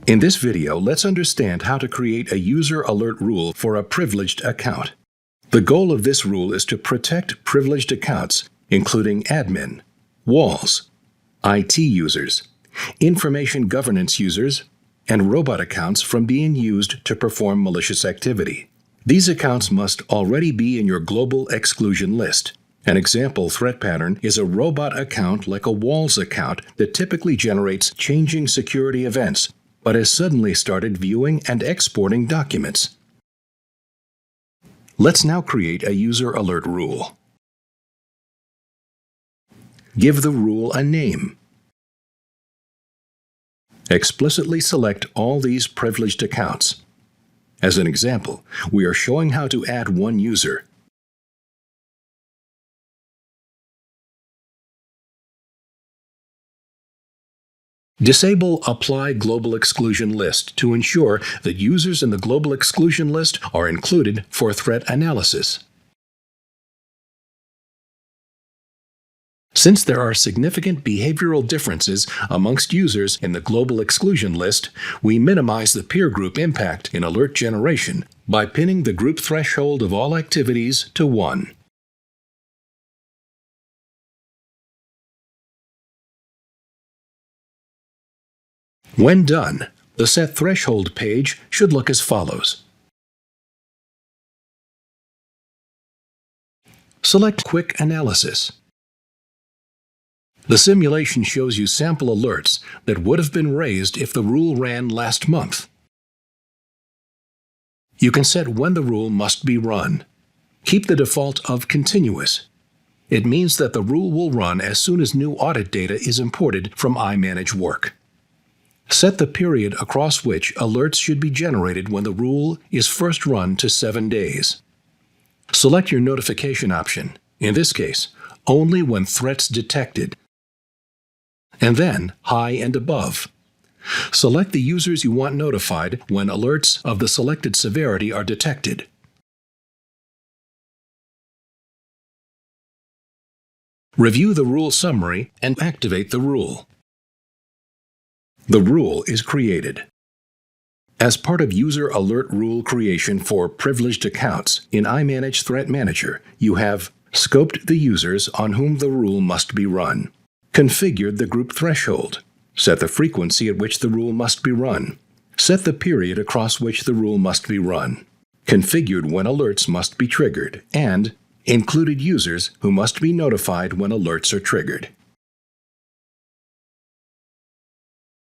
In this video, let's understand how to create a user alert rule for a privileged account. The goal of this rule is to protect privileged accounts, including admin, walls, IT users, information governance users, and robot accounts from being used to perform malicious activity. These accounts must already be in your global exclusion list. An example threat pattern is a robot account like a walls account that typically generates changing security events, but has suddenly started viewing and exporting documents. Let's now create a user alert rule. Give the rule a name. Explicitly select all these privileged accounts. As an example, we are showing how to add one user. Disable Apply Global Exclusion List to ensure that users in the Global Exclusion List are included for threat analysis. Since there are significant behavioral differences amongst users in the Global Exclusion List, we minimize the peer group impact in alert generation by pinning the group threshold of all activities to 1. When done, the Set Threshold page should look as follows. Select Quick Analysis. The simulation shows you sample alerts that would have been raised if the rule ran last month. You can set when the rule must be run. Keep the default of Continuous. It means that the rule will run as soon as new audit data is imported from iManage work. Set the period across which alerts should be generated when the rule is first run to 7 days. Select your notification option, in this case, only when threats detected, and then high and above. Select the users you want notified when alerts of the selected severity are detected. Review the rule summary and activate the rule. The rule is created. As part of user alert rule creation for privileged accounts in iManage Threat Manager, you have scoped the users on whom the rule must be run, configured the group threshold, set the frequency at which the rule must be run, set the period across which the rule must be run, configured when alerts must be triggered, and included users who must be notified when alerts are triggered.